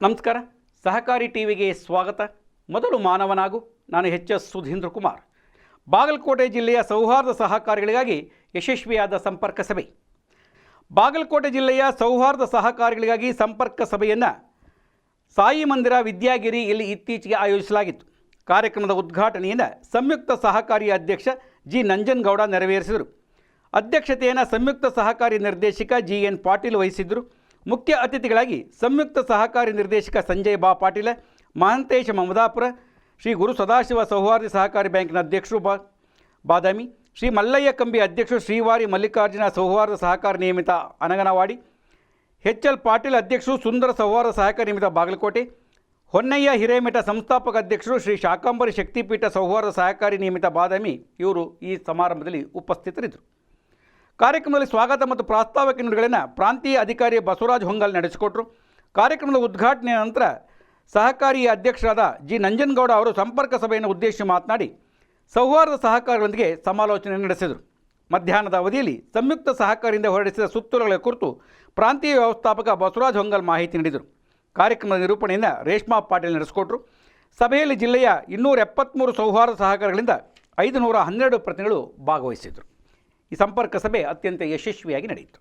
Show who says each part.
Speaker 1: ನಮಸ್ಕಾರ. ಸಹಕಾರಿ ಟಿವಿಗೆ ಸ್ವಾಗತ. ಮೊದಲು ಮಾನವನಾಗು. ನಾನು ಎಚ್.ಎಸ್. ಸುಧೀಂದ್ರ ಕುಮಾರ್. ಬಾಗಲಕೋಟೆ ಜಿಲ್ಲೆಯ ಸೌಹಾರ್ದ ಸಹಕಾರಿಗಳಿಗಾಗಿ ಯಶಸ್ವಿಯಾದ ಸಂಪರ್ಕ ಸಭೆ. ಬಾಗಲಕೋಟೆ ಜಿಲ್ಲೆಯ ಸೌಹಾರ್ದ ಸಹಕಾರಿಗಳಿಗಾಗಿ ಸಂಪರ್ಕ ಸಭೆಯನ್ನು ಸಾಯಿ ಮಂದಿರ ವಿದ್ಯಾಗಿರಿ ಇಲ್ಲಿ ಇತ್ತೀಚೆಗೆ ಆಯೋಜಿಸಲಾಗಿತ್ತು. ಕಾರ್ಯಕ್ರಮದ ಉದ್ಘಾಟನೆಯನ್ನು ಸಂಯುಕ್ತ ಸಹಕಾರಿ ಅಧ್ಯಕ್ಷ ಜಿ ನಂಜನಗೌಡ ನೆರವೇರಿಸಿದರು. ಅಧ್ಯಕ್ಷತೆಯನ್ನು ಸಂಯುಕ್ತ ಸಹಕಾರಿ ನಿರ್ದೇಶಕ ಜಿ.ಎನ್. ಪಾಟೀಲ್ ವಹಿಸಿದ್ದರು. ಮುಖ್ಯ ಅತಿಥಿಗಳಾಗಿ ಸಂಯುಕ್ತ ಸಹಕಾರಿ ನಿರ್ದೇಶಕ ಸಂಜಯ್ ಬಾ ಪಾಟೀಲ, ಮಹಂತೇಶ ಮಮದಾಪುರ, ಶ್ರೀ ಗುರು ಸದಾಶಿವ ಸೌಹಾರ್ದ ಸಹಕಾರಿ ಬ್ಯಾಂಕಿನ ಅಧ್ಯಕ್ಷರು ಬಾದಾಮಿ, ಶ್ರೀ ಮಲ್ಲಯ್ಯ ಕಂಬಿ ಅಧ್ಯಕ್ಷರು, ಶ್ರೀವಾರಿ ಮಲ್ಲಿಕಾರ್ಜುನ ಸೌಹಾರ್ದ ಸಹಕಾರಿ ನಿಯಮಿತ ಅನಗನವಾಡಿ, ಎಚ್.ಎಲ್. ಪಾಟೀಲ್ ಅಧ್ಯಕ್ಷರು, ಸುಂದರ ಸೌಹಾರ್ದ ಸಹಕಾರಿ ನಿಯಮಿತ ಬಾಗಲಕೋಟೆ, ಹೊನ್ನಯ್ಯ ಹಿರೇಮಠ ಸಂಸ್ಥಾಪಕ ಅಧ್ಯಕ್ಷರು, ಶ್ರೀ ಶಾಕಾಂಬರಿ ಶಕ್ತಿಪೀಠ ಸೌಹಾರ್ದ ಸಹಕಾರಿ ನಿಯಮಿತ ಬಾದಾಮಿ ಇವರು ಈ ಸಮಾರಂಭದಲ್ಲಿ ಉಪಸ್ಥಿತರಿದ್ದರು. ಕಾರ್ಯಕ್ರಮದಲ್ಲಿ ಸ್ವಾಗತ ಮತ್ತು ಪ್ರಾಸ್ತಾವಿಕ ನುಡಿಗಳನ್ನು ಪ್ರಾಂತೀಯ ಅಧಿಕಾರಿ ಬಸವರಾಜ್ ಹೊಂಗಲ್ ನಡೆಸಿಕೊಟ್ಟರು. ಕಾರ್ಯಕ್ರಮದ ಉದ್ಘಾಟನೆಯ ನಂತರ ಸಹಕಾರಿ ಅಧ್ಯಕ್ಷರಾದ ಜಿ ನಂಜನಗೌಡ ಅವರು ಸಂಪರ್ಕ ಸಭೆಯನ್ನು ಉದ್ದೇಶಿಸಿ ಮಾತನಾಡಿ ಸೌಹಾರ್ದ ಸಹಕಾರಿಗಳೊಂದಿಗೆ ಸಮಾಲೋಚನೆ ನಡೆಸಿದರು. ಮಧ್ಯಾಹ್ನದ ಅವಧಿಯಲ್ಲಿ ಸಂಯುಕ್ತ ಸಹಕಾರಿಯಿಂದ ಹೊರಡಿಸಿದ ಸುತ್ತೋಲೆಗಳ ಕುರಿತು ಪ್ರಾಂತೀಯ ವ್ಯವಸ್ಥಾಪಕ ಬಸವರಾಜ್ ಹೊಂಗಲ್ ಮಾಹಿತಿ ನೀಡಿದರು. ಕಾರ್ಯಕ್ರಮದ ನಿರೂಪಣೆಯಿಂದ ರೇಷ್ಮಾ ಪಾಟೀಲ್ ನಡೆಸಿಕೊಟ್ಟರು. ಸಭೆಯಲ್ಲಿ ಜಿಲ್ಲೆಯ 273 ಸೌಹಾರ್ದ ಸಹಕಾರಿಗಳಿಂದ 512 ಪ್ರತಿನಿಧಿಗಳು ಭಾಗವಹಿಸಿದರು. ಈ ಸಂಪರ್ಕ ಸಭೆ ಅತ್ಯಂತ ಯಶಸ್ವಿಯಾಗಿ ನಡೆಯಿತು.